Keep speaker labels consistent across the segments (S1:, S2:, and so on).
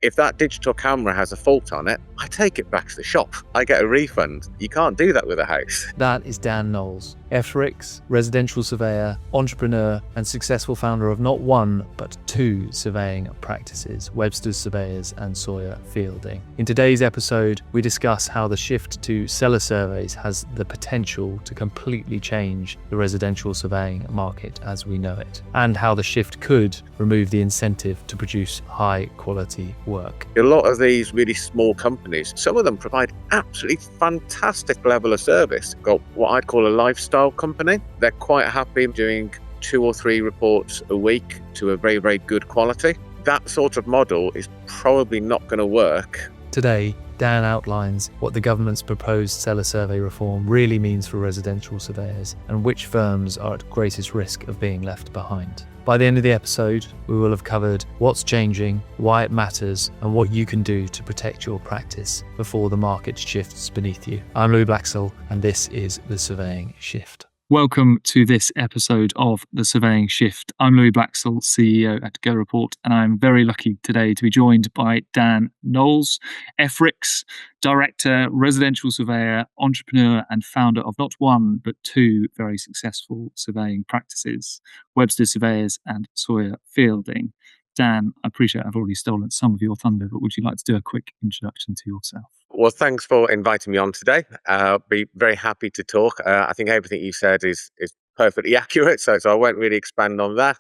S1: If that digital camera has a fault on it, I take it back to the shop. I get a refund. You can't do that with a house.
S2: That is Dan Knowles, FRICS, residential surveyor, entrepreneur, and successful founder of not one, but two surveying practices, Webster Surveyors and Sawyer Fielding. In today's episode, we discuss how the shift to seller surveys has the potential to completely change the residential surveying market as we know it, and how the shift could remove the incentive to produce high quality work.
S1: A lot of these really small companies, some of them provide absolutely fantastic level of service. Got what I'd call a lifestyle company. They're quite happy doing 2 or 3 reports a week to a very, very good quality. That sort of model is probably not going to work.
S2: Today, Dan outlines what the government's proposed seller survey reform really means for residential surveyors and which firms are at greatest risk of being left behind. By the end of the episode, we will have covered what's changing, why it matters, and what you can do to protect your practice before the market shifts beneath you. I'm Blaxill, and this is The Surveying Shift.
S3: Welcome to this episode of The Surveying Shift. I'm Louis Blaxill, CEO at Go Report, and I'm very lucky today to be joined by Dan Knowles, FRICS, Director, Residential Surveyor, Entrepreneur and founder of not one, but two very successful surveying practices, Webster Surveyors and Sawyer Fielding. Dan, I appreciate I've already stolen some of your thunder, but would you like to do a quick introduction to yourself?
S1: Well, thanks for inviting me on today. I'll be very happy to talk. I think everything you said is perfectly accurate, so I won't really expand on that.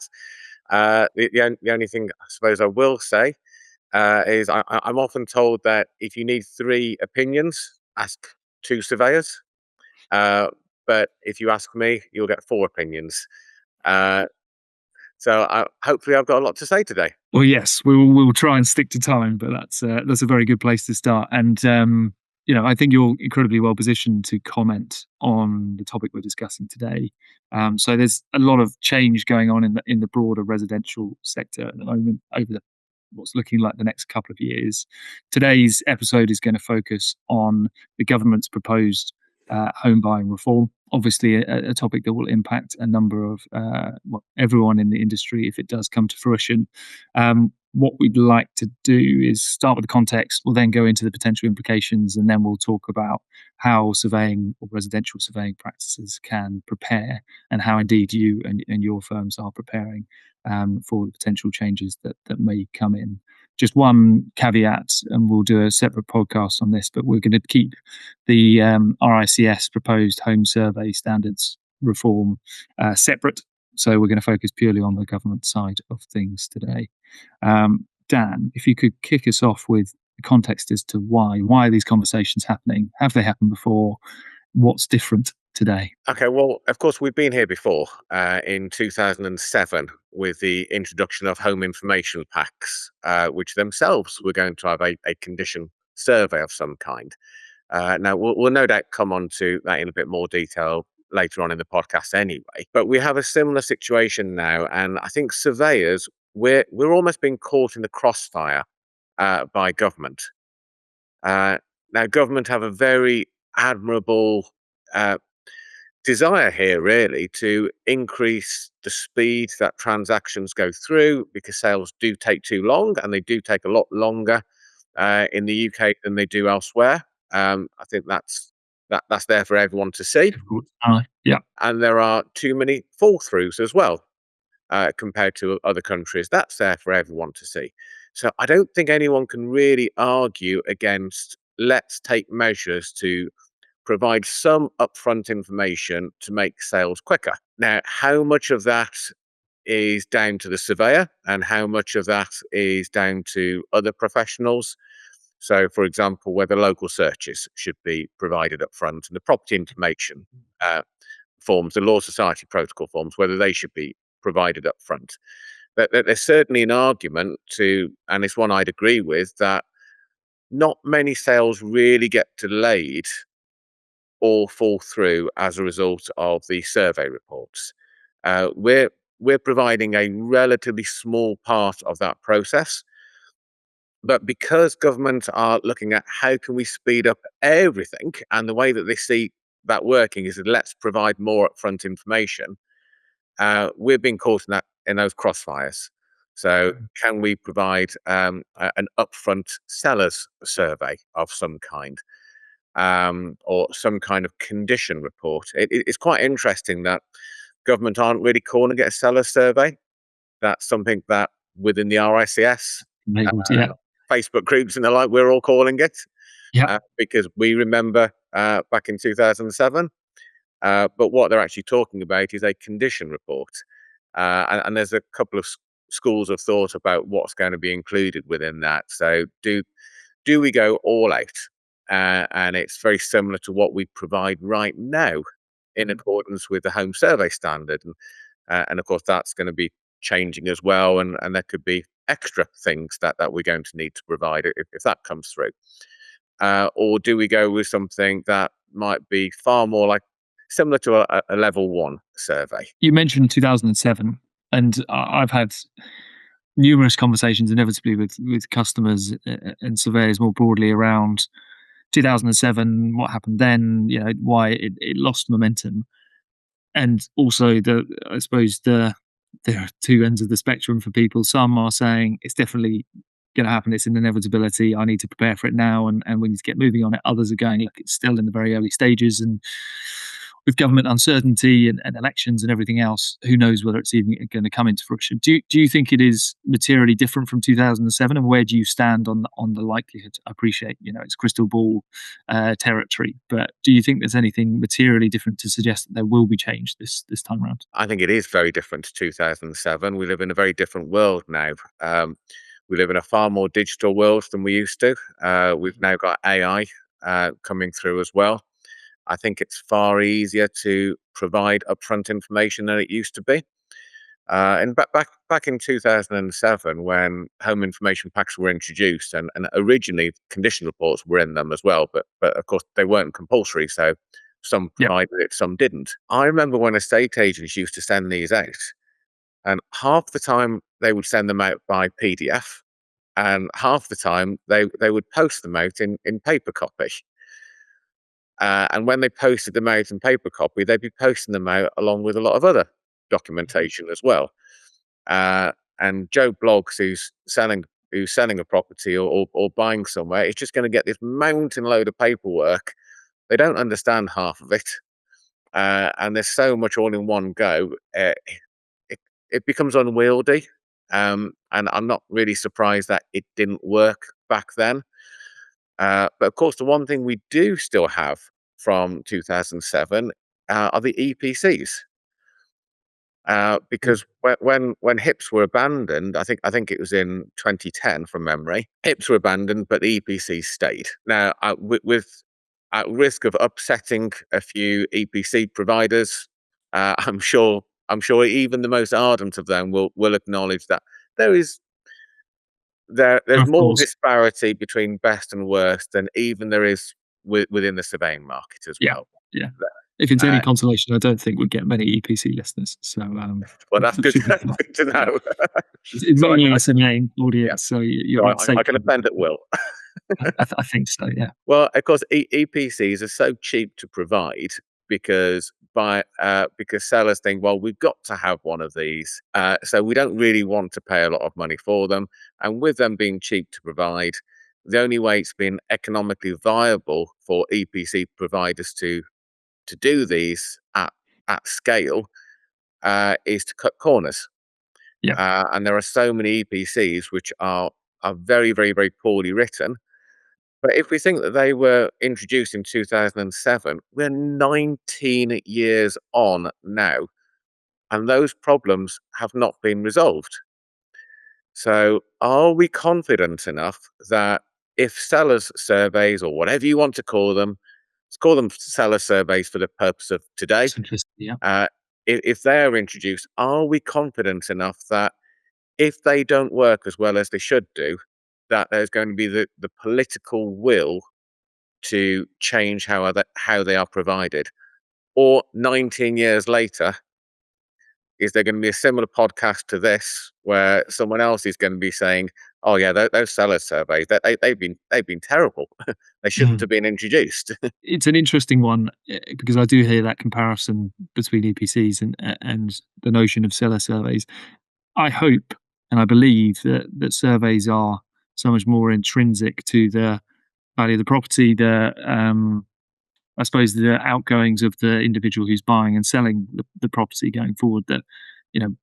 S1: The only thing I suppose I will say is I'm often told that if you need 3 opinions, ask 2 surveyors. But if you ask me, you'll get 4 opinions. So hopefully I've got a lot to say today.
S3: Well, yes, we'll try and stick to time, but that's a very good place to start. And I think you're incredibly well positioned to comment on the topic we're discussing today. So there's a lot of change going on in the broader residential sector at the moment over what's looking like the next couple of years. Today's episode is going to focus on the government's proposed home buying reform. Obviously, a topic that will impact a number of everyone in the industry if it does come to fruition. What we'd like to do is start with the context. We'll then go into the potential implications, and then we'll talk about how surveying or residential surveying practices can prepare, and how indeed you and your firms are preparing for the potential changes that may come in. Just one caveat, and we'll do a separate podcast on this, but we're going to keep the RICS proposed home survey standards reform separate. So we're going to focus purely on the government side of things today. Dan, if you could kick us off with the context as to why are these conversations happening? Have they happened before? What's different today?
S1: Okay, well, of course, we've been here before in 2007 with the introduction of home information packs, which themselves were going to have a condition survey of some kind. Now, we'll no doubt come on to that in a bit more detail later on in the podcast anyway. But we have a similar situation now, and I think surveyors, we're almost being caught in the crossfire by government. Now, government have a very admirable desire here really to increase the speed that transactions go through, because sales do take too long, and they do take a lot longer in the UK than they do elsewhere. I think that's there for everyone to see.
S3: Yeah.
S1: And there are too many fall throughs as well compared to other countries. That's there for everyone to see. So I don't think anyone can really argue against let's take measures to provide some upfront information to make sales quicker. Now, how much of that is down to the surveyor and how much of that is down to other professionals? So, for example, whether local searches should be provided up front, and the property information forms, the Law Society protocol forms, whether they should be provided up front. There's certainly an argument to, and it's one I'd agree with, that not many sales really get delayed or fall through as a result of the survey reports. We're providing a relatively small part of that process. But because government are looking at how can we speed up everything, and the way that they see that working is that let's provide more upfront information, we're being caught in those crossfires. So can we provide an upfront sellers survey of some kind, or some kind of condition report? It's quite interesting that government aren't really calling it a seller survey. That's something that within the RICS,
S3: Labeled, yeah,
S1: Facebook groups and the like, we're all calling it,
S3: yeah,
S1: because we remember back in 2007. But what they're actually talking about is a condition report. And there's a couple of schools of thought about what's going to be included within that. So do we go all out? And it's very similar to what we provide right now in accordance with the home survey standard. And of course, that's going to be changing as well. And there could be extra things that we're going to need to provide if that comes through. Or do we go with something that might be far more like similar to a level one survey?
S3: You mentioned 2007, and I've had numerous conversations inevitably with customers and surveyors more broadly around 2007, what happened then, why it lost momentum. And also I suppose there are two ends of the spectrum for people. Some are saying it's definitely going to happen, it's an inevitability, I need to prepare for it now, and we need to get moving on it. Others are going, look, it's still in the very early stages, and with government uncertainty and elections and everything else, who knows whether it's even going to come into fruition. Do you think it is materially different from 2007, and where do you stand on the likelihood? I appreciate, it's crystal ball territory, but do you think there's anything materially different to suggest that there will be change this time around?
S1: I think it is very different to 2007. We live in a very different world now. We live in a far more digital world than we used to. We've now got AI coming through as well. I think it's far easier to provide upfront information than it used to be. And back in 2007, when home information packs were introduced, and originally condition reports were in them as well, but of course they weren't compulsory, so some
S3: Yeah.
S1: provided it, some didn't. I remember when estate agents used to send these out, and half the time they would send them out by PDF, and half the time they would post them out in paper copy. And when they posted them out in paper copy, they'd be posting them out along with a lot of other documentation as well. And Joe Bloggs, who's selling a property or buying somewhere, is just going to get this mountain load of paperwork. They don't understand half of it, and there's so much all in one go. It becomes unwieldy, and I'm not really surprised that it didn't work back then. But of course, the one thing we do still have from 2007 are the EPCs. Because when HIPs were abandoned, I think it was in 2010 from memory. HIPs were abandoned, but the EPCs stayed. Now, with at risk of upsetting a few EPC providers, I'm sure even the most ardent of them will acknowledge that there's
S3: Of
S1: more
S3: course.
S1: disparity between best and worst than even there is within the surveying market as
S3: Yeah.
S1: well.
S3: Yeah. If it's any
S1: Uh,
S3: consolation, I don't think we'd get many EPC listeners. So
S1: well, that's good,
S3: should be fine.
S1: good to know.
S3: It's
S1: So
S3: mainly a main
S1: yeah,
S3: audience, so
S1: so
S3: you're safe.
S1: I can offend at will.
S3: I think so. Yeah.
S1: Well, of course, EPCs are so cheap to provide because because sellers think, well, we've got to have one of these, so we don't really want to pay a lot of money for them. And with them being cheap to provide, the only way it's been economically viable for EPC providers to do these at scale is to cut corners.
S3: Yeah.
S1: And there are so many EPCs which are very, very, very poorly written. But if we think that they were introduced in 2007, we're 19 years on now, and those problems have not been resolved. So, are we confident enough that if sellers' surveys, or whatever you want to call them, let's call them seller surveys for the purpose of today,
S3: It's interesting. Yeah.
S1: uh, if they're introduced, are we confident enough that if they don't work as well as they should do, that there's going to be the political will to change how they are provided? Or 19 years later, is there going to be a similar podcast to this where someone else is going to be saying, "Oh yeah, those seller surveys they've been terrible. They shouldn't
S3: Mm.
S1: have been introduced."
S3: It's an interesting one because I do hear that comparison between EPCs and the notion of seller surveys. I hope And I believe that surveys are so much more intrinsic to the value of the property, I suppose the outgoings of the individual who's buying and selling the property going forward, that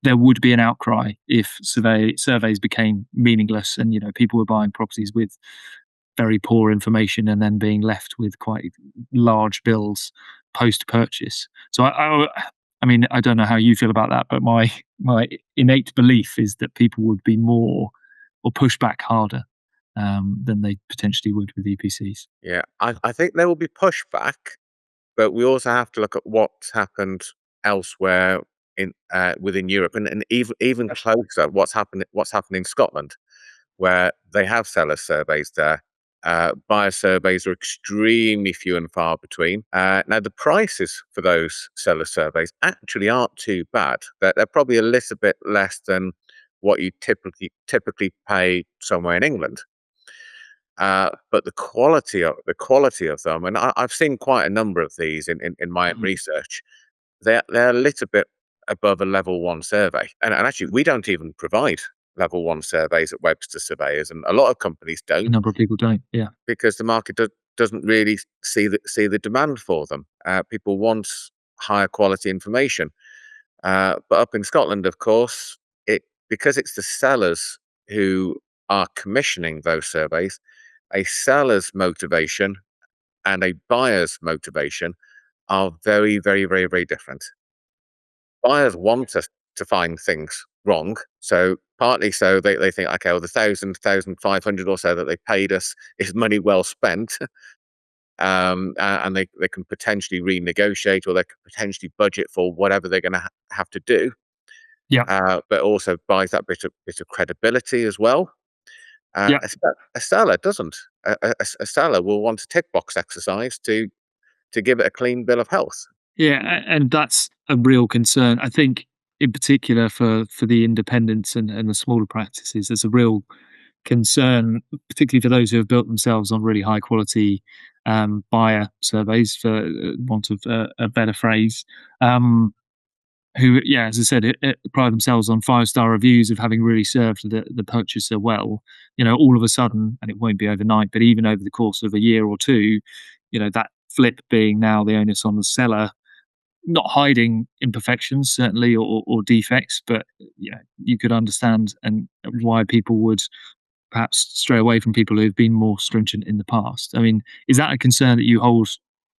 S3: there would be an outcry if surveys became meaningless, and people were buying properties with very poor information and then being left with quite large bills post purchase. So I mean, I don't know how you feel about that, but my innate belief is that people would be more or push back harder than they potentially would with EPCs.
S1: Yeah, I think there will be pushback, but we also have to look at what's happened elsewhere in within Europe, and even closer, what's happened in Scotland, where they have seller surveys there. Buyer surveys are extremely few and far between. Now, the prices for those seller surveys actually aren't too bad. They're probably a little bit less than what you typically pay somewhere in England. But the quality of them, and I've seen quite a number of these in my own research. They're a little bit above a level one survey, and actually we don't even provide level one surveys at Webster Surveyors, and a lot of companies
S3: A
S1: don't,
S3: number of people don't. Yeah.
S1: because the market doesn't really see the demand for them. People want higher quality information, but up in Scotland, of course, because it's the sellers who are commissioning those surveys. A seller's motivation and a buyer's motivation are very, very, very, very different. Buyers want us to find things wrong. So partly so they think, okay, well, the 1,500 or so that they paid us is money well spent. And they can potentially renegotiate, or they could potentially budget for whatever they're going to have to do.
S3: Yeah.
S1: But also buys that bit of credibility as well.
S3: Yeah.
S1: A seller doesn't. A seller will want a tick box exercise to give it a clean bill of health.
S3: Yeah, and that's a real concern. I think, in particular, for the independents and the smaller practices, there's a real concern, particularly for those who have built themselves on really high quality buyer surveys, for want of a better phrase. Who, yeah, as I said, pride themselves on 5-star reviews of having really served the purchaser well. All of a sudden, and it won't be overnight, but even over the course of a year or two, that flip being now the onus on the seller, not hiding imperfections certainly, or defects, but you could understand and why people would perhaps stray away from people who've been more stringent in the past. I mean, is that a concern that you hold?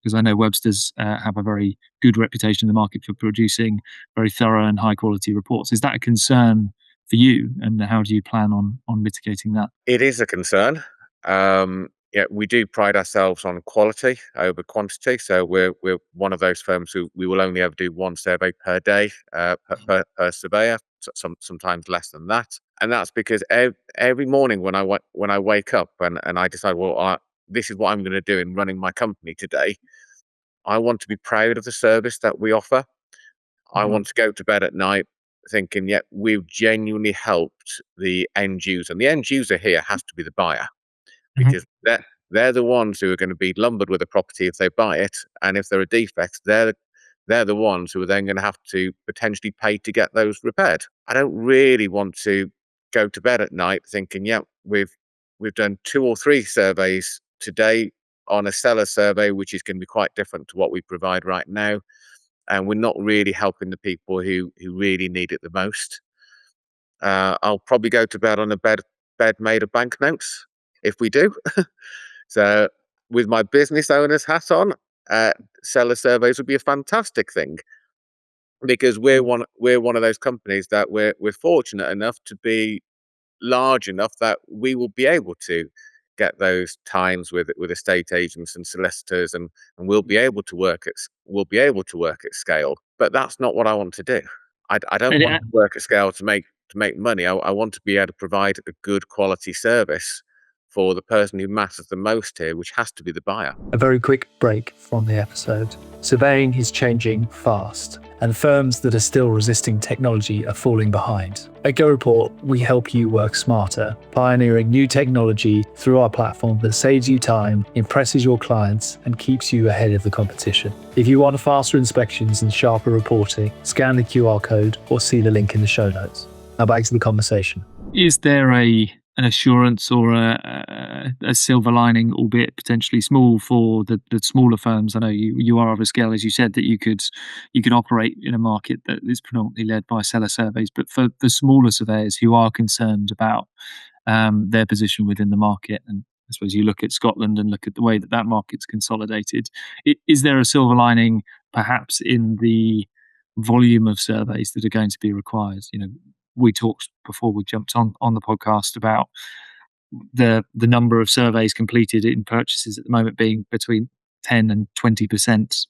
S3: Because I know Webster's have a very good reputation in the market for producing very thorough and high quality reports. Is that a concern for you, and how do you plan on mitigating that?
S1: It is a concern. Yeah, we do pride ourselves on quality over quantity. So we're one of those firms who we will only ever do one survey per day, per surveyor. Sometimes less than that, and that's because every morning when I wake up and I decide, well, this is what I'm going to do in running my company today. I want to be proud of the service that we offer. I want to go to bed at night thinking, yeah, we've genuinely helped the end user. And the end user here has to be the buyer, because they're the ones who are going to be lumbered with a property if they buy it. And if there are defects, they're the ones who are then going to have to potentially pay to get those repaired. I don't really want to go to bed at night thinking, yeah, we've done 2 or 3 surveys today on a seller survey, which is going to be quite different to what we provide right now. And we're not really helping the people who really need it the most. I'll probably go to bed on a bed made of banknotes if we do. So with my business owner's hat on, seller surveys would be a fantastic thing, because we're one of those companies that we're fortunate enough to be large enough that we will be able to get those times with estate agents and solicitors, and we'll be able to work at scale. But that's not what I want to do. I don't
S3: And
S1: want to work at scale to make money. I want to be able to provide a good quality service for the person who matters the most here, which has to be the buyer.
S2: A very quick break from the episode. Surveying is changing fast, and firms that are still resisting technology are falling behind. At Go Report, we help you work smarter, pioneering new technology through our platform that saves you time, impresses your clients, and keeps you ahead of the competition. If you want faster inspections and sharper reporting, scan the QR code or see the link in the show notes. Now back to the conversation.
S3: Is there an assurance or a silver lining, albeit potentially small, for the smaller firms? I know you are of a scale, as you said, that you could operate in a market that is predominantly led by seller surveys, but for the smaller surveyors who are concerned about their position within the market, and I suppose you look at Scotland and look at the way that that market's consolidated, is there a silver lining perhaps in the volume of surveys that are going to be required? We talked before we jumped on the podcast about the number of surveys completed in purchases at the moment being between 10 and 20%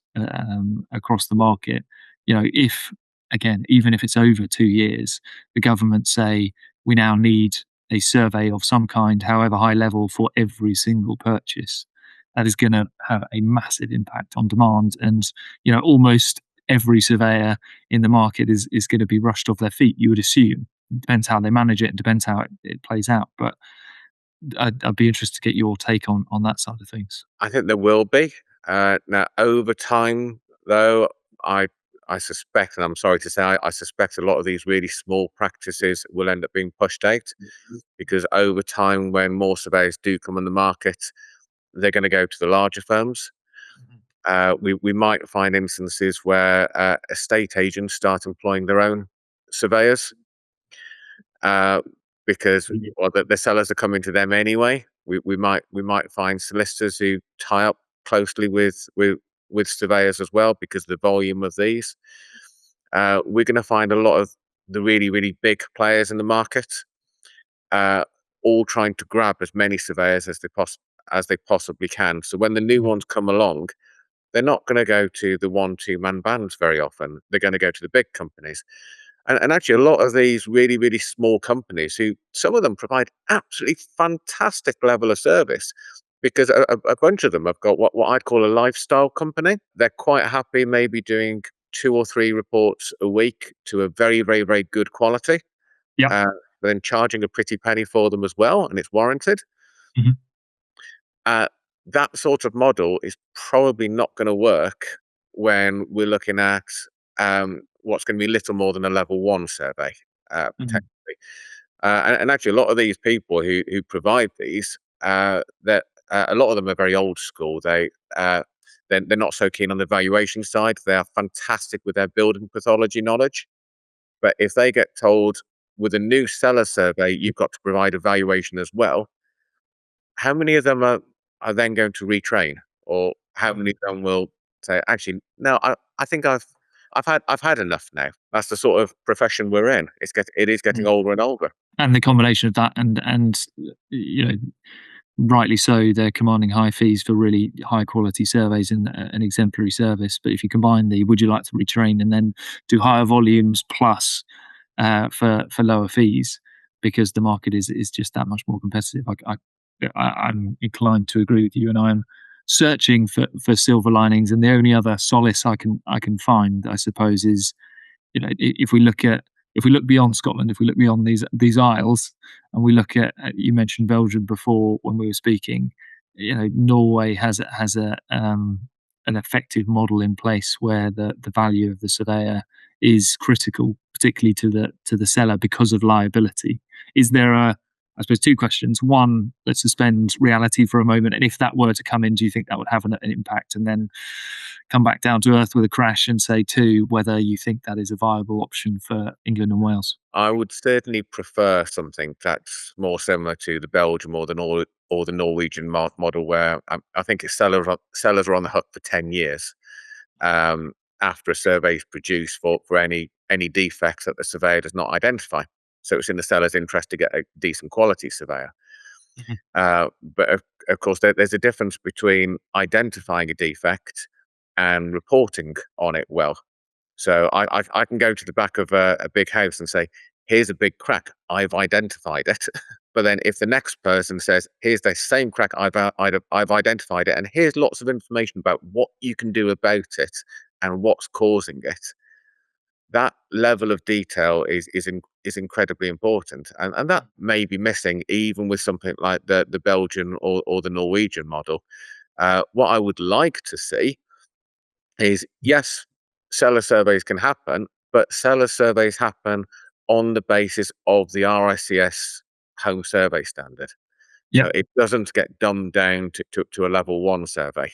S3: across the market. If, again, even if it's over 2 years, the government say we now need a survey of some kind, however high level, for every single purchase, that is going to have a massive impact on demand. And almost every surveyor in the market is going to be rushed off their feet, you would assume. It depends how they manage it, it depends how it plays out. But I'd be interested to get your take on that side of things.
S1: I think there will be. Now, over time, though, I I suspect, and I'm sorry to say, I suspect a lot of these really small practices will end up being pushed out because over time, when more surveyors do come on the market, they're going to go to the larger firms. We might find instances where estate agents start employing their own surveyors uh, because well, the sellers are coming to them anyway. We might find solicitors who tie up closely with surveyors as well because of the volume of these. We're going to find a lot of the really big players in the market, uh, all trying to grab as many surveyors as they possibly can. So when the new ones come along, they're not going to go to the 1-2 man bands very often. They're going to go to the big companies. And actually, a lot of these really small companies, who some of them provide absolutely fantastic level of service, because a bunch of them have got what I'd call a lifestyle company. They're quite happy maybe doing 2 or 3 reports a week to a very good quality,
S3: Yeah.
S1: uh, but then charging a pretty penny for them as well, and it's warranted.
S3: Mhm.
S1: Uh, that sort of model is probably not going to work when we're looking at what's going to be little more than a level 1 survey,
S3: Mhm.
S1: potentially. And actually, a lot of these people who provide these, that a lot of them are very old school. They're not so keen on the valuation side. They are fantastic with their building pathology knowledge. But if they get told with a new seller survey, you've got to provide a valuation as well, how many of them are then going to retrain? Or how many of them will say, "Actually, no, I think I've had enough now." That's the sort of profession we're in. It is getting
S3: Mm.
S1: older and older.
S3: And the combination of that and you know rightly so, they're commanding high fees for really high quality surveys and an exemplary service. But if you combine the would you like to retrain and then do higher volumes plus for lower fees because the market is just that much more competitive, I'm inclined to agree with you, and I'm searching for silver linings. And the only other solace I can find, I suppose, is if we look at if we look beyond Scotland, if we look beyond these isles, and we look at you mentioned Belgium before when we were speaking, Norway has an effective model in place where the value of the surveyor is critical, particularly to the seller because of liability. Is there I suppose two questions. One, let's suspend reality for a moment, and if that were to come in, do you think that would have an impact? And then come back down to earth with a crash and say, two, whether you think that is a viable option for England and Wales.
S1: I would certainly prefer something that's more similar to the Belgium or the Norwegian model, where I think it's sellers are on the hook for 10 years um, after a survey is produced for any defects that the surveyor does not identify. So it's in the seller's interest to get a decent quality surveyor.
S3: Mhm.
S1: But of course, there's a difference between identifying a defect and reporting on it well. So I can go to the back of a big house and say, "Here's a big crack. I've identified it." But then if the next person says, "Here's the same crack. I've identified it, and here's lots of information about what you can do about it and what's causing it," that level of detail is incredibly important, and that may be missing even with something like the Belgian or the Norwegian model. What I would like to see is, yes, seller surveys can happen, but seller surveys happen on the basis of the RICS home survey standard.
S3: Yep.
S1: So it doesn't get dumbed down to a level 1 survey.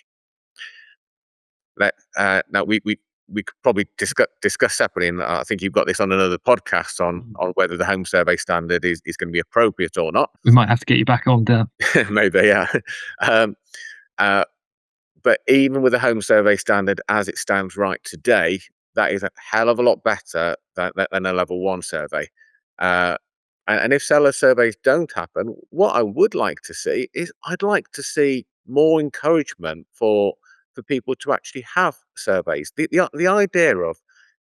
S1: Now we could probably discuss separately, and I think you've got this on another podcast on whether the home survey standard is going to be appropriate or not.
S3: We might have to get you back on, Dan.
S1: Maybe, yeah. Um, uh, but even with the home survey standard as it stands right today, that is a hell of a lot better than a level 1 survey. Uh, and if seller surveys don't happen, what I would like to see is I'd like to see more encouragement for people to actually have surveys. The idea of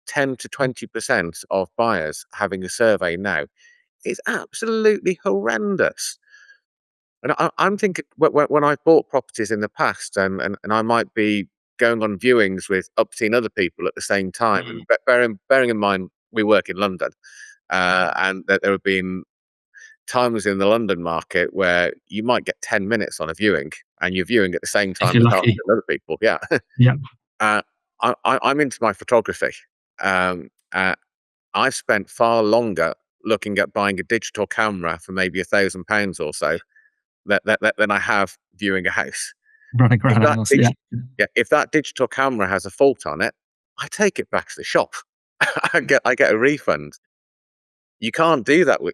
S1: 10 to 20% of buyers having a survey now is absolutely horrendous. And I'm thinking when I've bought properties in the past, and I might be going on viewings with upteen other people at the same time, and bearing in mind we work in London, and that there have been times in the London market where you might get 10 minutes on a viewing, and you're viewing at the same
S3: If
S1: time
S3: you're
S1: as
S3: lucky.
S1: other people. Yeah.
S3: Yeah.
S1: uh, I'm into my photography. Um, uh, I've spent far longer looking at buying a digital camera for maybe £1,000 or so than I have viewing a house.
S3: Running
S1: If
S3: around the
S1: that
S3: house. Yeah.
S1: if that digital camera has a fault on it, I take it back to the shop. I get a refund. You can't do that with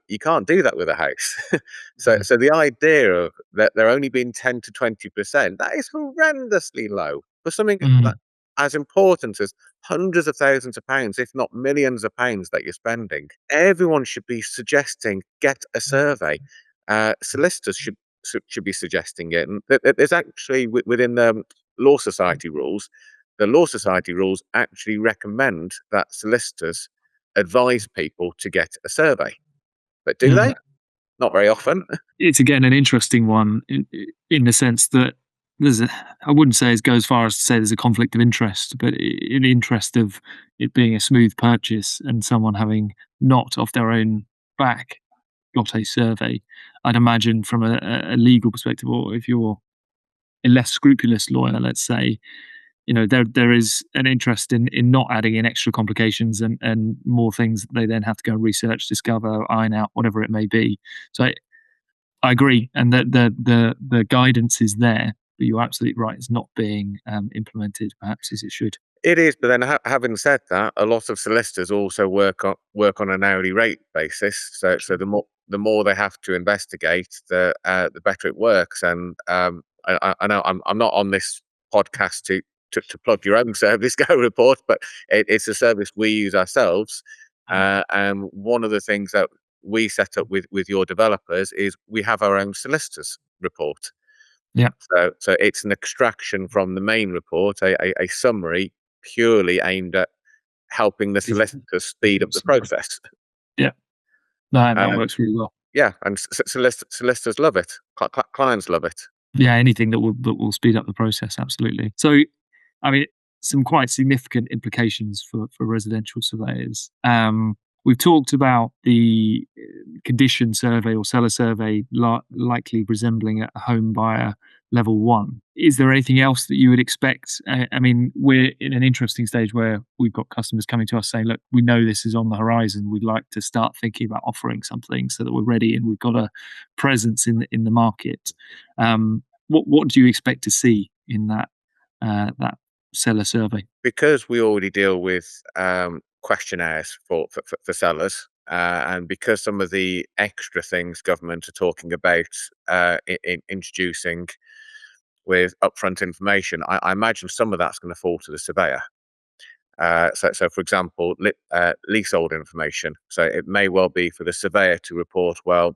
S1: a house. So the idea of that there only being 10 to 20%, that is horrendously low for something that
S3: Mm.
S1: as important as hundreds of thousands of pounds, if not millions of pounds that you're spending. Everyone should be suggesting get a survey. Solicitors should be suggesting it. And there's actually within the law society rules, the law society rules actually recommend that solicitors advise people to get a survey. But do
S3: Mm.
S1: they? Not very often.
S3: It's again an interesting one in the sense that I wouldn't say it goes as far as to say there's a conflict of interest, but in the interest of it being a smooth purchase and someone having not off their own back got a survey, I'd imagine from a legal perspective, or if you're a less scrupulous lawyer, let's say, there is an interest in not adding in extra complications and more things that they then have to go and research, discover, iron out, whatever it may be. So I agree, and that the guidance is there, but you're absolutely right; it's not being implemented perhaps as it should.
S1: It is, but then having said that, a lot of solicitors also work on an hourly rate basis. So the more they have to investigate, the better it works. And I know I'm not on this podcast to plug your own service go report, but it's a service we use ourselves. And one of the things that we set up with your developers is we have our own solicitors report.
S3: Yeah,
S1: So it's an extraction from the main report, a summary purely aimed at helping the solicitors speed up the process.
S3: yeah, no, that
S1: Um,
S3: works really well.
S1: yeah, and solicitors love it. Clients love it.
S3: Yeah, anything that will speed up the process, absolutely. So, I mean, some quite significant implications for residential surveyors. We've talked about the condition survey or seller survey likely resembling a home buyer level 1. Is there anything else that you would expect? I mean, we're in an interesting stage where we've got customers coming to us saying, look, we know this is on the horizon. We'd like to start thinking about offering something so that we're ready and we've got a presence in the market. What do you expect to see in that seller survey?
S1: Because we already deal with questionnaires for sellers, and because some of the extra things government are talking about in introducing with upfront information, I imagine some of that's going to fall to the surveyor. So for example, leasehold information. So it may well be for the surveyor to report, well,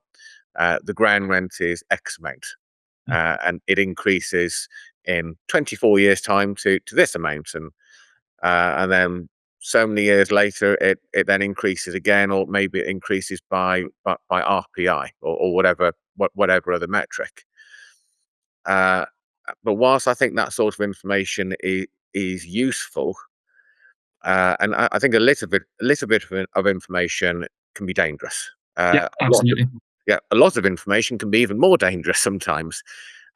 S1: the ground rent is X amount, and it increases in 24 years' time to this amount, and then so many years later, it then increases again, or maybe it increases by RPI or whatever other metric. Uh, but whilst I think that sort of information is useful, and I think a little bit of information can be dangerous.
S3: Yeah,
S1: A lot of
S3: absolutely.
S1: a lot of information can be even more dangerous sometimes.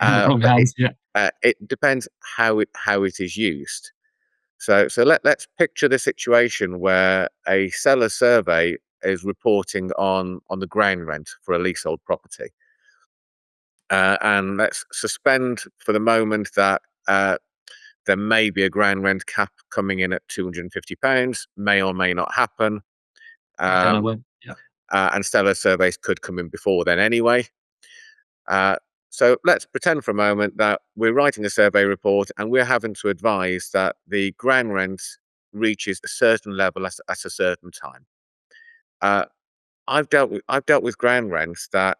S3: It probably
S1: But
S3: has. Yeah.
S1: it depends how it is used. So let's picture the situation where a seller survey is reporting on the ground rent for a leasehold property. And let's suspend for the moment that there may be a ground rent cap coming in at £250, may or may not happen.
S3: Don't know when. Yeah.
S1: And stellar surveys could come in before then anyway. So let's pretend for a moment that we're writing a survey report and we're having to advise that the ground rent reaches a certain level at a certain time. I've dealt with ground rents that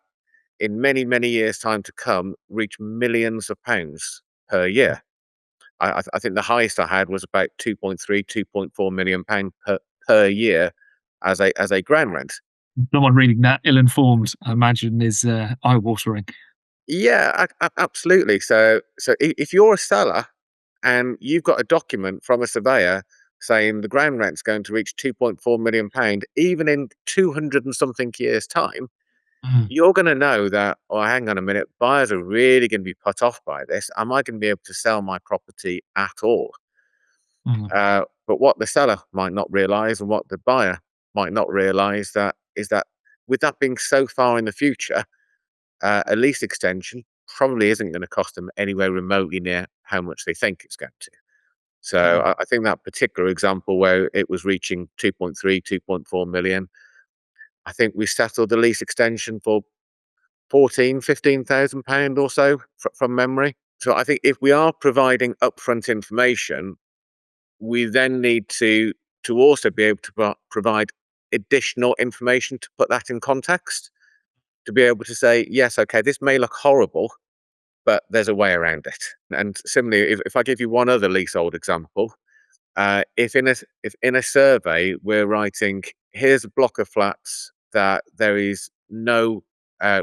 S1: in many years time to come reach millions of pounds per year. I think the highest I had was about 2.3, 2.4 million pound per year as a ground rent.
S3: Someone reading that ill-informed, I imagine, is eye-watering.
S1: Yeah, absolutely. So if you're a seller and you've got a document from a surveyor saying the ground rent's going to reach 2.4 million pound, even in 200 and something years time,
S3: Mm,
S1: you're going to know that, oh, hang on a minute, buyers are really going to be put off by this. Am I going to be able to sell my property at all?
S3: mm,
S1: But what the seller might not realize and what the buyer might not realize that is that with that being so far in the future, a lease extension probably isn't going to cost them anywhere remotely near how much they think it's going to. So
S3: mm.
S1: I think that particular example where it was reaching 2.3, 2.4 million, I think we settled the lease extension for 14, 15,000 pound or so from memory. So I think if we are providing upfront information, we then need to also be able to provide additional information to put that in context, to be able to say, yes, okay, this may look horrible, but there's a way around it. And similarly, if I give you one other leasehold example, if in a survey we're writing, here's a block of flats that there is no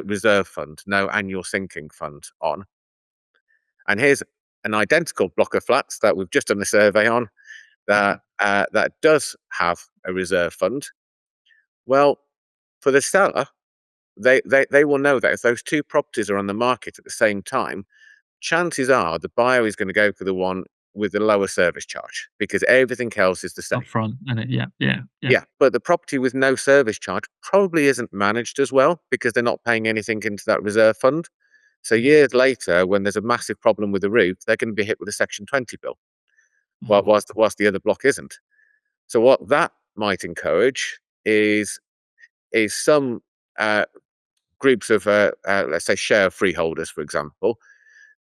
S1: reserve fund, no annual sinking fund on, and here's an identical block of flats that we've just done a survey on that does have a reserve fund. Well, for the seller, they will know that if those two properties are on the market at the same time, chances are the buyer is going to go for the one with the lower service charge because everything else is the same.
S3: Upfront, and yeah.
S1: Yeah, but the property with no service charge probably isn't managed as well because they're not paying anything into that reserve fund. So years later, when there's a massive problem with the roof, they're going to be hit with a Section 20 bill, whilst the other block isn't. So what that might encourage is some groups of, let's say, share freeholders, for example,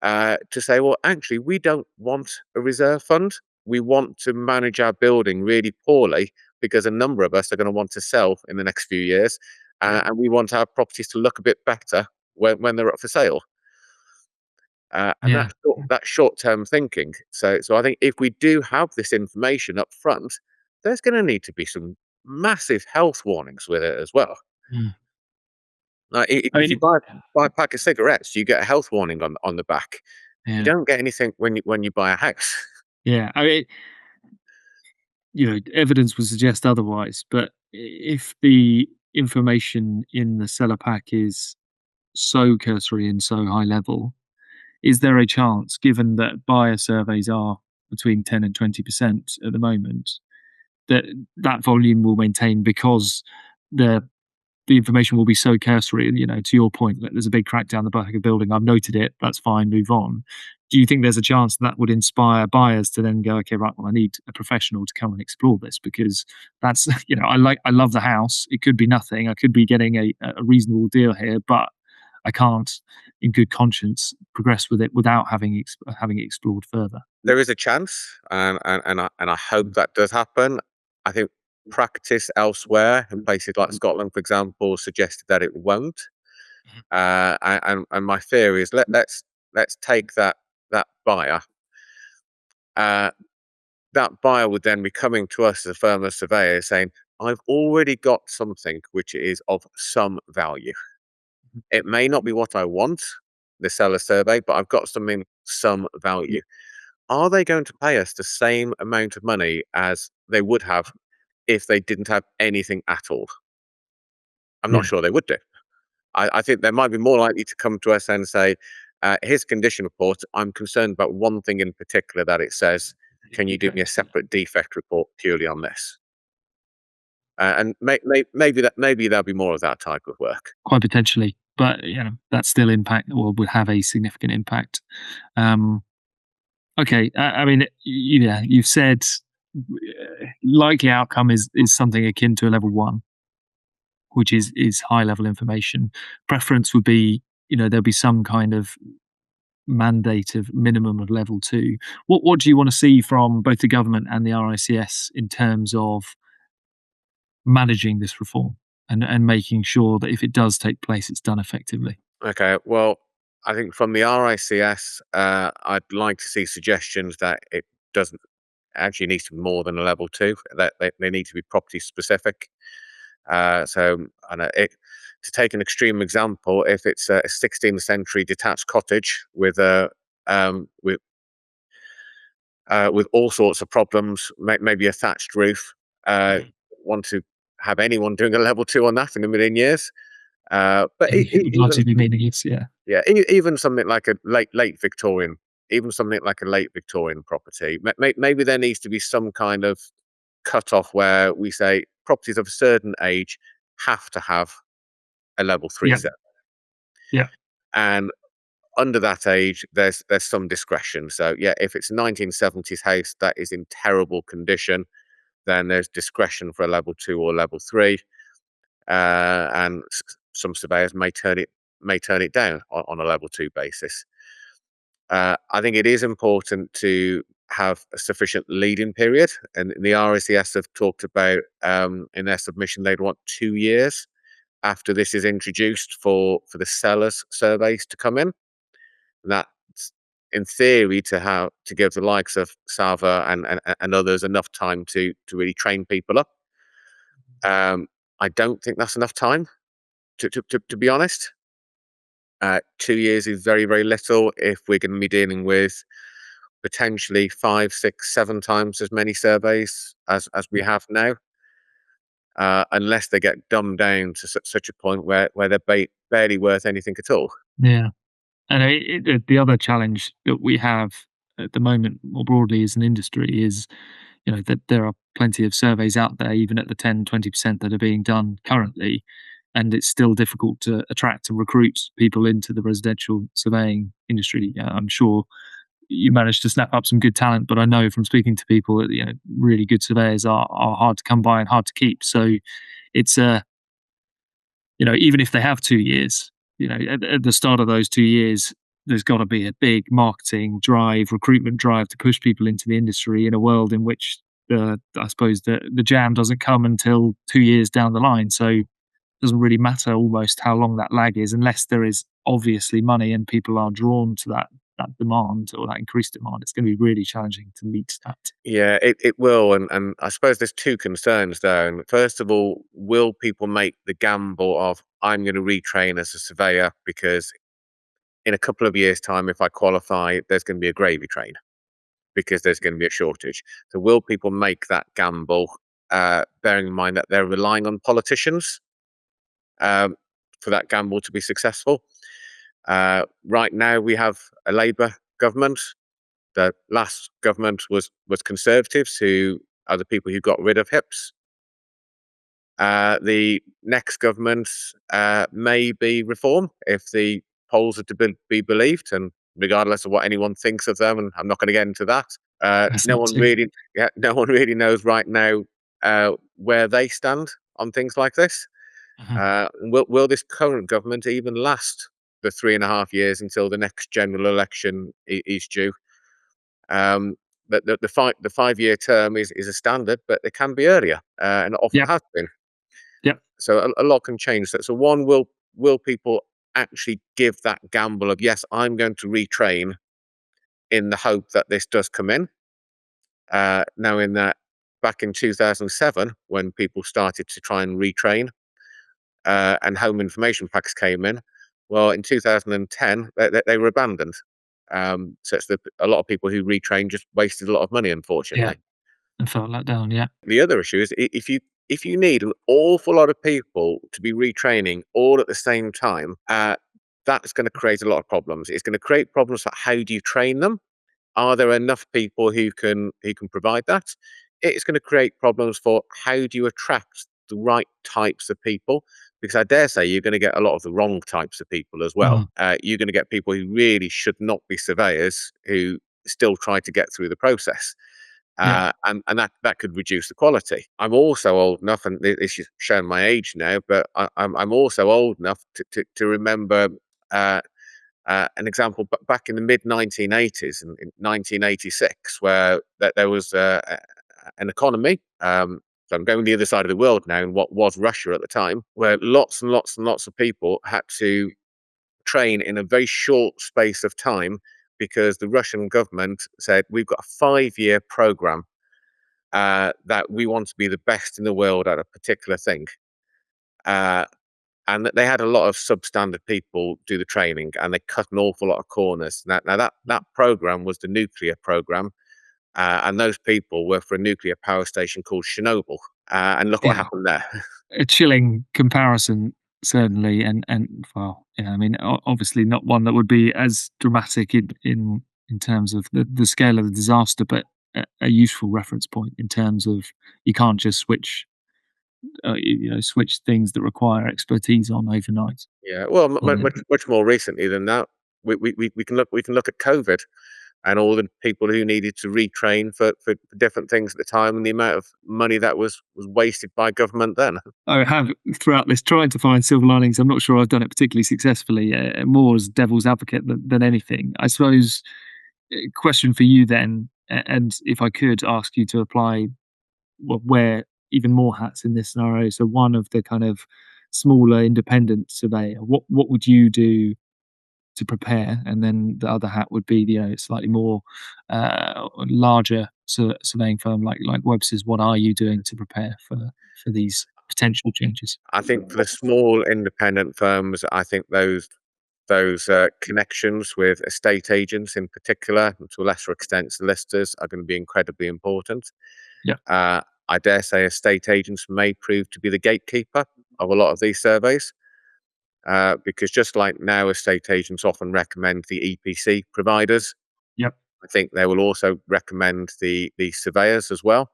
S1: to say, well, actually, we don't want a reserve fund. We want to manage our building really poorly because a number of us are going to want to sell in the next few years, and we want our properties to look a bit better when they're up for sale. And
S3: Yeah.
S1: that short-term thinking. So I think if we do have this information up front, there's going to need to be some massive health warnings with it as well.
S3: Mm.
S1: Like
S3: I
S1: if you
S3: mean,
S1: buy a pack of cigarettes, you get a health warning on the back. You
S3: yeah,
S1: don't get anything when you buy a house.
S3: yeah. I mean, evidence would suggest otherwise, but if the information in the seller pack is so cursory and so high level, is there a chance, given that buyer surveys are between 10 and 20% at the moment, that that volume will maintain because the the information will be so cursory? And, to your point, that there's a big crack down the back of the building. I've noted it. That's fine. Move on. Do you think there's a chance that would inspire buyers to then go, okay, right, well, I need a professional to come and explore this because that's, I love the house. It could be nothing. I could be getting a reasonable deal here, but I can't, in good conscience, progress with it without having it explored further.
S1: There is a chance, and I hope that does happen. I think practice elsewhere in places like Scotland, for example, suggested that it won't. And my fear is let's take that buyer. Uh, that buyer would then be coming to us as a firm of surveyors saying, "I've already got something which is of some value. It may not be what I want, the seller survey, but I've got something some value." Are they going to pay us the same amount of money as they would have if they didn't have anything at all? I'm not
S3: Yeah.
S1: sure they would do. I think they might be more likely to come to us and say, here's a condition report. I'm concerned about one thing in particular that it says. Can you do me a separate defect report purely on this? and maybe there'll be more of that type of work.
S3: Quite potentially, but that still impact or would have a significant impact. Um, okay, I mean, you've said likely outcome is something akin to a level one, which is high level information. Preference would be, there'll be some kind of mandate of minimum of level two. What do you want to see from both the government and the RICS in terms of managing this reform and making sure that if it does take place, it's done effectively?
S1: Okay, well, I think from the RICS, I'd like to see suggestions that it doesn't actually needs to be more than a level two. That they need to be property specific. So, and to take an extreme example, if it's a 16th century detached cottage with a um, with with all sorts of problems, maybe a thatched roof, want to have anyone doing a level two on that in a million years. But
S3: It would
S1: even
S3: largely be meaningless, yeah.
S1: yeah, even something like a late Victorian, even something like a late Victorian property, maybe there needs to be some kind of cut off where we say properties of a certain age have to have a level three
S3: Yeah,
S1: set,
S3: yeah,
S1: and under that age, there's some discretion. So yeah, if it's a 1970s house that is in terrible condition, then there's discretion for a level two or level three, and some surveyors may turn it down on a level two basis. I think it is important to have a sufficient lead-in period, and the RICS have talked about in their submission they'd want 2 years after this is introduced for the sellers surveys to come in. That's in theory to give the likes of Sava and others enough time to really train people up. Um, I don't think that's enough time to be honest. 2 years is very, very little if we're going to be dealing with potentially 5, 6, 7 times as many surveys as we have now, unless they get dumbed down to such a point where they're barely worth anything at all.
S3: yeah. And the other challenge that we have at the moment, more broadly as an industry, is that there are plenty of surveys out there, even at the 10-20% that are being done currently, and it's still difficult to attract and recruit people into the residential surveying industry. I'm sure you managed to snap up some good talent, but I know from speaking to people that really good surveyors are hard to come by and hard to keep. So it's even if they have 2 years, at the start of those 2 years, there's got to be a big marketing drive, recruitment drive to push people into the industry in a world in which I suppose the jam doesn't come until 2 years down the line. So it doesn't really matter almost how long that lag is, unless there is obviously money and people are drawn to that demand or that increased demand. It's going to be really challenging to meet that.
S1: Yeah, it will, and I suppose there's two concerns there. And first of all, will people make the gamble of I'm going to retrain as a surveyor because in a couple of years' time, if I qualify, there's going to be a gravy train because there's going to be a shortage. So will people make that gamble, bearing in mind that they're relying on politicians um, for that gamble to be successful? Right now, we have a Labour government. The last government was Conservatives, who are the people who got rid of HIPs. The next government may be Reform if the polls are to be believed, and regardless of what anyone thinks of them, and I'm not going to get into that.
S3: That's not too.
S1: No one really knows right now where they stand on things like this.
S3: Uh-huh.
S1: Will this current government even last the 3.5 years until the next general election is due? Um, but the 5 year term is a standard, but it can be earlier, and it often
S3: Yep.
S1: has been.
S3: Yep.
S1: So a lot can change. So one, will people actually give that gamble of yes, I'm going to retrain in the hope that this does come in, knowing that back in 2007 when people started to try and retrain and home information packs came in, well, in 2010 they were abandoned. So a lot of people who retrained just wasted a lot of money,
S3: Yeah.
S1: unfortunately.
S3: And felt let down. Yeah.
S1: The other issue is if you need an awful lot of people to be retraining all at the same time, that's going to create a lot of problems. It's going to create problems for how do you train them? Are there enough people who can provide that? It's going to create problems for how do you attract the right types of people, because I dare say you're going to get a lot of the wrong types of people as well.
S3: Mm.
S1: You're going to get people who really should not be surveyors who still try to get through the process.
S3: Yeah.
S1: And that could reduce the quality. I'm also old enough, and this is showing my age now, but I'm also old enough to remember an example back in the mid 1980s, in 1986, where there was an economy. So I'm going the other side of the world now, in what was Russia at the time, where lots and lots and lots of people had to train in a very short space of time because the Russian government said, we've got a 5-year program that we want to be the best in the world at a particular thing. And that they had a lot of substandard people do the training, and they cut an awful lot of corners. Now that program was the nuclear program, and those people were for a nuclear power station called Chernobyl. And look what
S3: Wow.
S1: happened there.
S3: A chilling comparison, certainly, and well, yeah, I mean, obviously not one that would be as dramatic in terms of the scale of the disaster, but a useful reference point in terms of you can't just switch, switch things that require expertise on overnight.
S1: Yeah, well,
S3: Um,
S1: much more recently than that, we can look at COVID and all the people who needed to retrain for different things at the time, and the amount of money that was wasted by government then.
S3: I have throughout this tried to find silver linings. I'm not sure I've done it particularly successfully. More as devil's advocate than anything. I suppose. Question for you then, and if I could ask you to apply, well, wear even more hats in this scenario. So one of the kind of smaller independent surveyor. What would you do to prepare? And then the other hat would be, slightly more larger surveying firm like Webster's. What are you doing to prepare for these potential changes?
S1: I think for the small independent firms, I think those connections with estate agents in particular, and to a lesser extent solicitors, are going to be incredibly important.
S3: Yeah.
S1: I dare say estate agents may prove to be the gatekeeper of a lot of these surveys, because just like now, estate agents often recommend the EPC providers.
S3: Yep.
S1: I think they will also recommend the surveyors as well.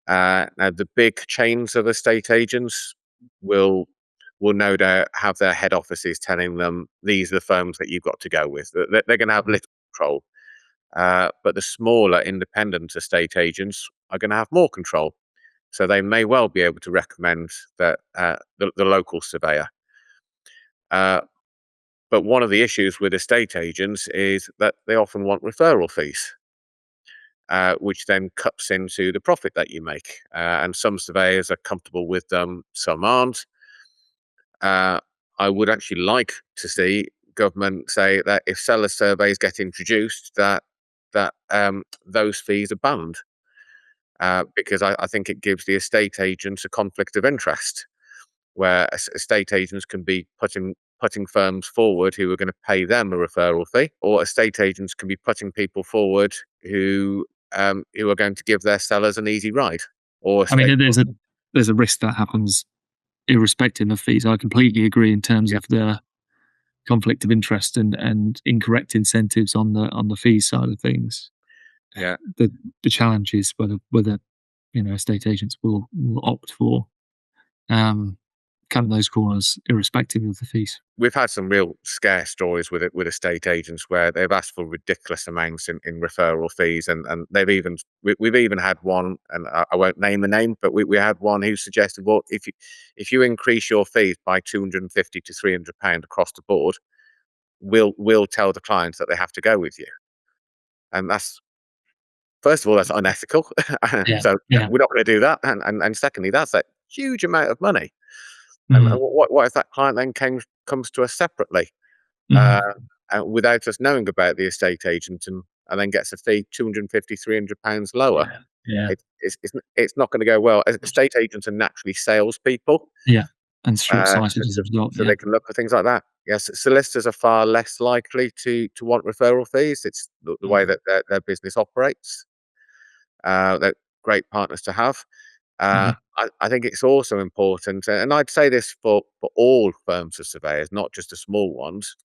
S1: Now, the big chains of estate agents will no doubt have their head offices telling them these are the firms that you've got to go with. They're going to have little control, but the smaller independent estate agents are going to have more control. So they may well be able to recommend that the local surveyor. But one of the issues with estate agents is that they often want referral fees, which then cuts into the profit that you make. And some surveyors are comfortable with them, some aren't. I would actually like to see government say that if seller surveys get introduced, that those fees are banned, because I think it gives the estate agents a conflict of interest, where estate agents can be putting firms forward who are going to pay them a referral fee, or estate agents can be putting people forward who are going to give their sellers an easy ride. Or
S3: I mean,
S1: estate,
S3: there's a risk that happens irrespective of fees. I completely agree in terms
S1: yeah,
S3: of the conflict of interest and incorrect incentives on the fees side of things.
S1: yeah.
S3: The challenge is whether estate agents will opt for cutting those corners irrespective of the fees.
S1: We've had some real scare stories with it with estate agents where they've asked for ridiculous amounts in referral fees, and we've even had one, and I won't name the name, but we had one who suggested, well, if you increase your fees by £250 to £300 across the board, we'll tell the clients that they have to go with you. And that's, first of all, that's unethical.
S3: Yeah,
S1: So
S3: yeah.
S1: we're not going to do that, and secondly, that's a huge amount of money. And
S3: Mhm,
S1: what if that client then comes to us separately, uh,
S3: mhm.
S1: without us knowing about the estate agent, and then gets a fee £250, £300 lower?
S3: Yeah, yeah,
S1: It's not going to go well. Estate agents are naturally salespeople,
S3: yeah, and short-sighted
S1: so,
S3: as
S1: so,
S3: a result,
S1: so
S3: yeah.
S1: they can look for things like that. Yes, solicitors are far less likely to want referral fees. It's the way
S3: Mm,
S1: that their business operates. They're great partners to have.
S3: mhm,
S1: I think it's also important, and I'd say this for all firms of surveyors, not just the small ones,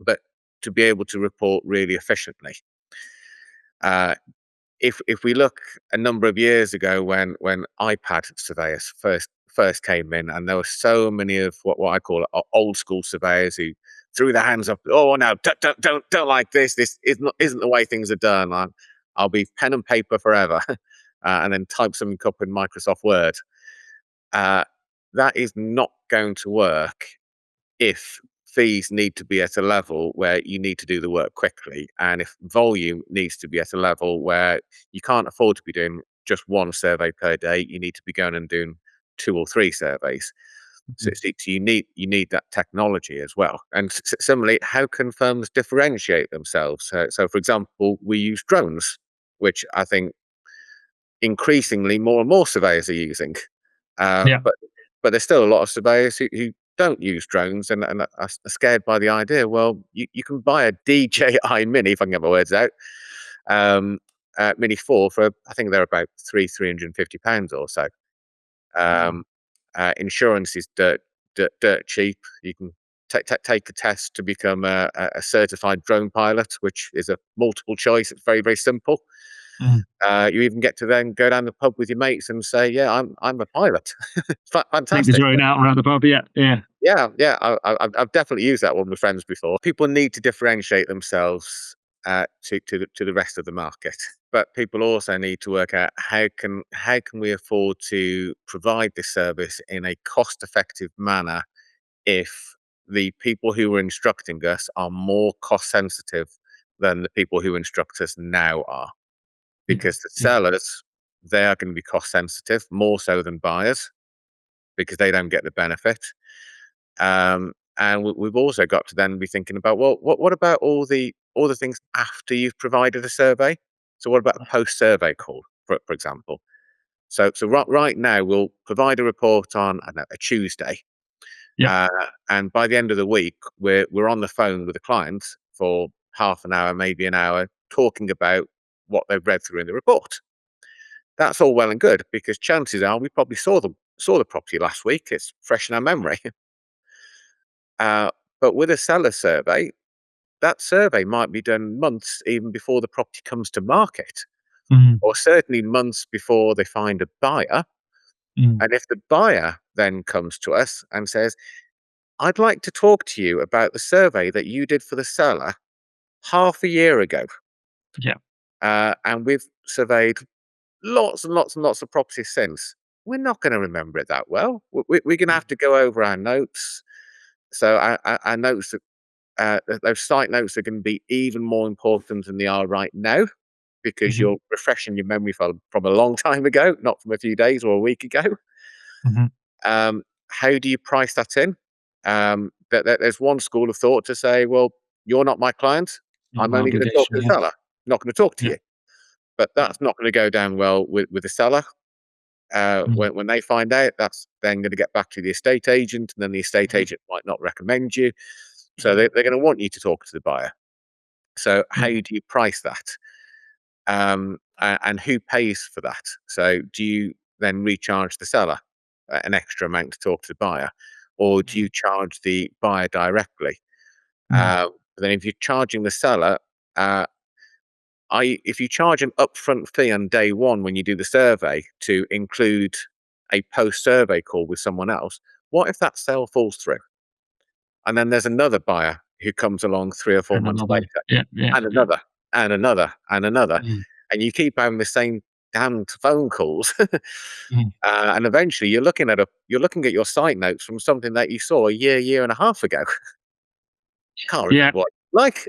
S1: but to be able to report really efficiently. Uh, if we look a number of years ago, when iPad surveyors first came in, and there were so many of what I call old school surveyors who threw their hands up. Oh no, don't like this. This isn't the way things are done. I'll be pen and paper forever, and then type something up in Microsoft Word. That is not going to work if fees need to be at a level where you need to do the work quickly, and if volume needs to be at a level where you can't afford to be doing just one survey per day, you need to be going and doing 2 or 3 surveys. So,
S3: Mhm.
S1: you need that technology as well. And similarly, how can firms differentiate themselves? So, for example, we use drones, which I think increasingly more and more surveyors are using. Uh,
S3: Yeah.
S1: but but there's still a lot of surveyors who don't use drones and are scared by the idea. Well, you can buy a DJI Mini, if I can get my words out, um, Mini 4 for, I think they're about £350 or so. Um, Insurance is dirt cheap. You can take a test to become a certified drone pilot, which is a multiple choice. It's very, very simple.
S3: Mm.
S1: You even get to then go down the pub with your mates and say, "Yeah, I'm a pilot."
S3: Take the
S1: Fantastic.
S3: drone out around the pub. Yeah. Yeah.
S1: Yeah, yeah. I've definitely used that one with friends before. People need to differentiate themselves to the rest of the market, but people also need to work out how can we afford to provide this service in a cost effective manner if the people who are instructing us are more cost sensitive than the people who instruct us now are,
S3: Yeah.
S1: because the
S3: Yeah.
S1: sellers, they are going to be cost sensitive more so than buyers because they don't get the benefit. And we've also got to then be thinking about, well, what about all the things after you've provided a survey? So what about a post survey call, for example? So right now we'll provide a report on, I don't know, a Tuesday,
S3: Yeah.
S1: uh, and by the end of the week we're on the phone with the client for half an hour, maybe an hour, talking about what they've read through in the report. That's all well and good because chances are we probably saw the property last week. It's fresh in our memory. Uh, but with a seller survey, that survey might be done months even before the property comes to market,
S3: Mm.
S1: or certainly months before they find a buyer.
S3: Mm.
S1: And if the buyer then comes to us and says, "I'd like to talk to you about the survey that you did for the seller half a year ago,"
S3: Yeah.
S1: and we've surveyed lots and lots and lots of properties since, we're not going to remember it that well. We're going to have to go over our notes. So our notes, those site notes are going to be even more important than they are right now because
S3: Mhm.
S1: you're refreshing your memory from a long time ago, not from a few days or a week ago.
S3: Mhm.
S1: How do you price that in? There's one school of thought to say, well, you're not my client.
S3: Not
S1: I'm
S3: my
S1: only going to talk
S3: obligation.
S1: to the
S3: Yeah.
S1: seller. I'm not going to talk to
S3: Yeah.
S1: you. But
S3: Yeah.
S1: that's not going to go down well with the seller.
S3: Mm.
S1: When they find out, that's then going to get back to the estate agent, and then the estate
S3: Mhm.
S1: agent might not recommend you. So
S3: Mhm.
S1: they're going to want you to talk to the buyer. So how
S3: Yeah.
S1: do you price that? And who pays for that? So do you then recharge the seller an extra amount to talk to the buyer, or do
S3: Mm.
S1: you charge the buyer directly?
S3: Mm.
S1: Then if you're charging the seller, uh, if you charge an upfront fee on day one when you do the survey to include a post survey call with someone else, what if that sale falls through? And then there's another buyer who comes along 3 or 4 months
S3: Another.
S1: later,
S3: Yeah. Yeah.
S1: and
S3: Yeah.
S1: another, and another, and another.
S3: Mm.
S1: And you keep having the same damned phone calls.
S3: Mm.
S1: And eventually you're looking at your site notes from something that you saw a year and a half ago. Can't
S3: Yeah.
S1: remember what like.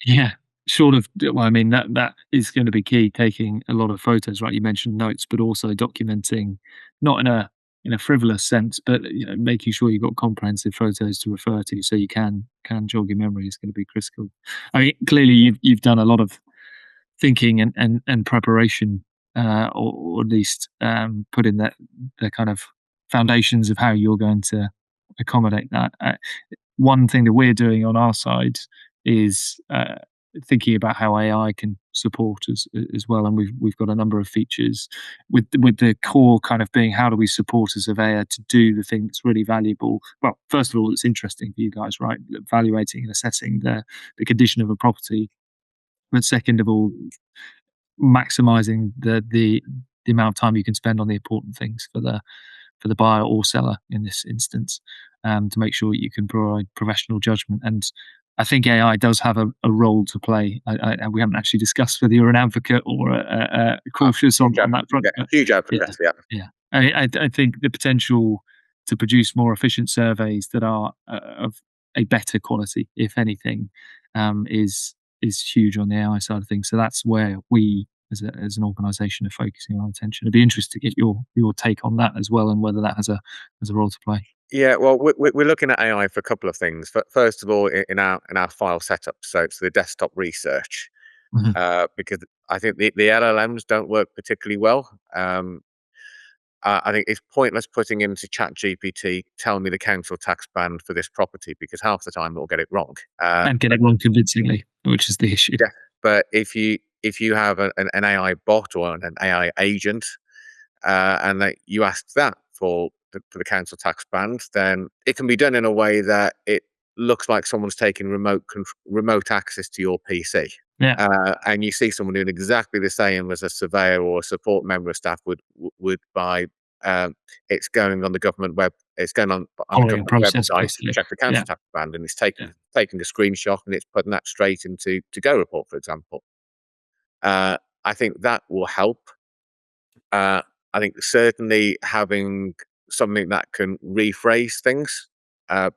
S3: Yeah. Short of, well, I mean, that is going to be key. Taking a lot of photos, right? You mentioned notes, but also documenting, not in a frivolous sense, but making sure you've got comprehensive photos to refer to, so you can jog your memory is going to be critical. I mean, clearly you've done a lot of thinking and preparation, or at least put in the kind of foundations of how you're going to accommodate that. One thing that we're doing on our side is thinking about how AI can support us as well, and we've got a number of features with the core kind of being how do we support a surveyor to do the thing that's really valuable. Well, first of all, it's interesting for you guys, right? Evaluating and assessing the condition of a property, but second of all, maximizing the amount of time you can spend on the important things for the buyer or seller in this instance, to make sure you can provide professional judgment. And I think AI does have a role to play. We haven't actually discussed whether you're an advocate or cautious on that front.
S1: Yeah,
S3: But
S1: huge
S3: yeah,
S1: advocate. Yeah.
S3: yeah. I think the potential to produce more efficient surveys that are of a better quality, if anything, is huge on the AI side of things. So that's where we, as an organisation, are focusing our attention. I'd be interested to get your take on that as well, and whether that has a role to play.
S1: Yeah, well, we're looking at AI for a couple of things. First of all, in our file setup, so it's the desktop research,
S3: Mhm.
S1: because I think the LLMs don't work particularly well. I think it's pointless putting into Chat GPT, tell me the council tax band for this property, because half the time it'll get it wrong.
S3: And get
S1: But
S3: it wrong convincingly, which is the issue.
S1: yeah, but if you have an AI bot or an AI agent, and that you ask that for the council tax band, then it can be done in a way that it looks like someone's taking remote access to your PC.
S3: Yeah,
S1: And you see someone doing exactly the same as a surveyor or a support member of staff would by um, it's going on the government web. It's going on the
S3: following a
S1: government
S3: process
S1: website to
S3: basically.
S1: check the
S3: Yeah,
S1: council tax band, and it's
S3: yeah.
S1: taking a screenshot and it's putting that straight into to go report, for example. Uh, I think that will help. Uh, I think certainly having something that can rephrase things,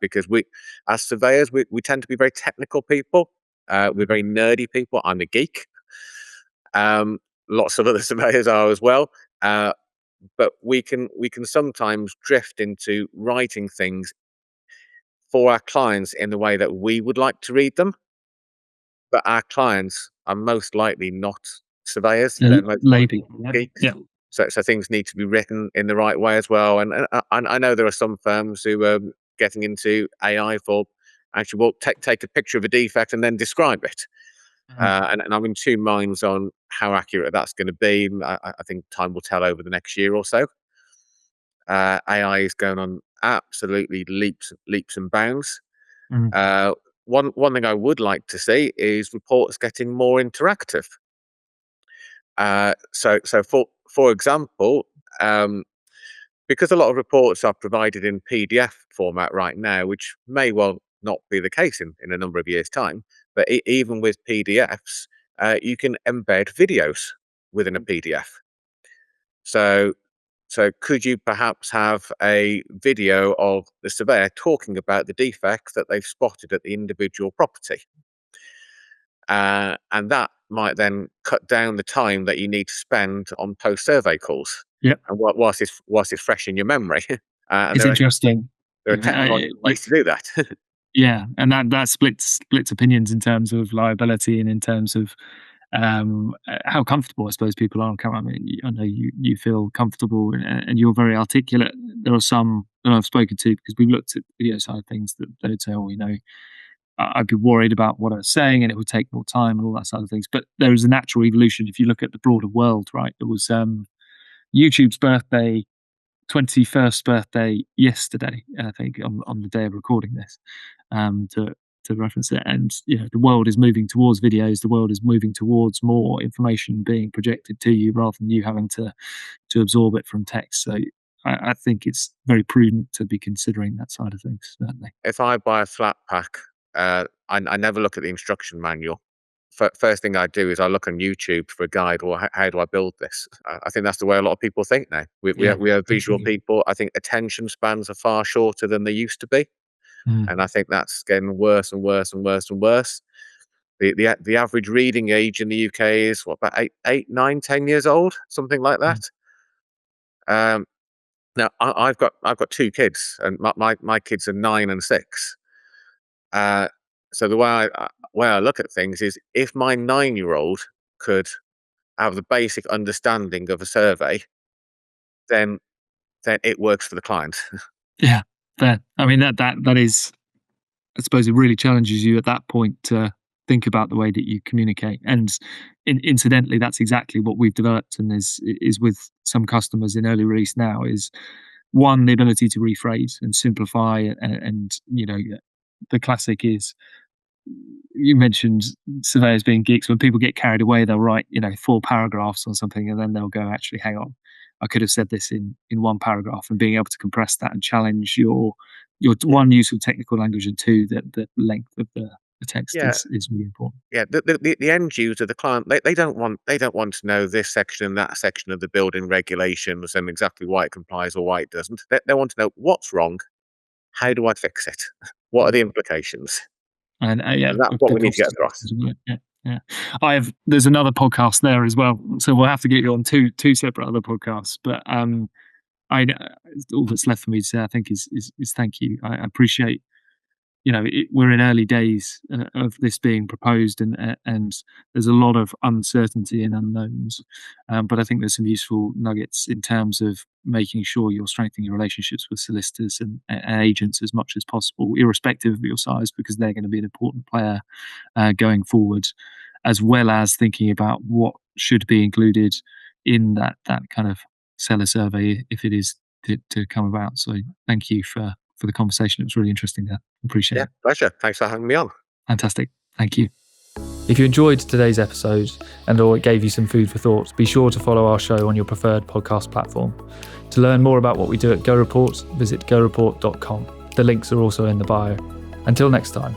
S1: because as surveyors, we tend to be very technical people. We're very nerdy people. I'm a geek. Um, Lots of other surveyors are as well. Uh, but we can sometimes drift into writing things for our clients in the way that we would like to read them. But our clients are most likely not surveyors. They're most likely
S3: Lady. Yeah,
S1: geeks.
S3: yeah.
S1: So things need to be written in the right way as well. And I know there are some firms who are getting into AI for actually, well, take a picture of a defect and then describe it.
S3: Mhm.
S1: And I'm in two minds on how accurate that's going to be. I think time will tell over the next year or so. AI is going on absolutely leaps and bounds.
S3: Mhm.
S1: Uh, one thing I would like to see is reports getting more interactive. So for example, um, because a lot of reports are provided in PDF format right now, which may well not be the case in a number of years' time, but even with PDFs, you can embed videos within a PDF. So so could you perhaps have a video of the surveyor talking about the defects that they've spotted at the individual property? And that might then cut down the time that you need to spend on post-survey calls,
S3: Yeah,
S1: and whilst it's fresh in your memory. And
S3: it's interesting.
S1: there are technological ways to do that.
S3: Yeah, and that splits opinions in terms of liability and in terms of how comfortable I suppose people are on camera. I mean, I know you feel comfortable and you're very articulate. There are some that I've spoken to because we've looked at the video side of things that they would say, "Oh, I'd be worried about what I was saying and it would take more time and all that side of things." But there is a natural evolution if you look at the broader world, right? It was YouTube's birthday 21st birthday yesterday, I think, on the day of recording this, to reference it. And the world is moving towards videos. The world is moving towards more information being projected to you rather than you having to absorb it from text. So I think it's very prudent to be considering that side of things, certainly.
S1: If I buy a flat pack, I never look at the instruction manual. First thing I do is I look on YouTube for a guide, or how do I build this? I think that's the way a lot of people think now.
S3: Yeah,
S1: We are visual
S3: definitely.
S1: people. I think attention spans are far shorter than they used to be,
S3: Mm,
S1: and I think that's getting worse and worse and worse and worse. The average reading age in the UK is what, about 8, 9, 10 years old, something like that.
S3: mm.
S1: Um, Now I've got two kids, and my kids are 9 and 6. Uh, so the way I look at things is, if my 9-year-old could have the basic understanding of a survey, then it works for the client.
S3: Yeah, fair. I mean that is, I suppose, it really challenges you at that point to think about the way that you communicate. And incidentally, that's exactly what we've developed and is with some customers in early release now. Is one, the ability to rephrase and simplify, and the classic is, you mentioned surveyors being geeks. When people get carried away, they'll write 4 paragraphs on something, and then they'll go, actually, hang on. I could have said this in one paragraph, and being able to compress that and challenge your one, use of technical language, and two, that the length of the text
S1: Yeah.
S3: is really important.
S1: Yeah, the end user, the client, they don't want to know this section and that section of the building regulations and exactly why it complies or why it doesn't. They want to know what's wrong, how do I fix it? What are the implications?
S3: And yeah,
S1: And that's
S3: of
S1: what
S3: the
S1: we need to get
S3: costs
S1: across.
S3: as well. Yeah, yeah. There's another podcast there as well, so we'll have to get you on two separate other podcasts. But I all that's left for me to say, I think, is thank you. I appreciate, we're in early days of this being proposed, and there's a lot of uncertainty and unknowns. But I think there's some useful nuggets in terms of making sure you're strengthening your relationships with solicitors and agents as much as possible, irrespective of your size, because they're going to be an important player going forward, as well as thinking about what should be included in that kind of seller survey if it is to come about. So thank you for the conversation. It was really interesting there. Appreciate
S1: Yeah,
S3: it.
S1: pleasure. Thanks for having me on.
S3: Fantastic. Thank you.
S2: If you enjoyed today's episode or it gave you some food for thought, be sure to follow our show on your preferred podcast platform. To learn more about what we do at Go Report, visit goreport.com. The links are also in the bio. Until next time.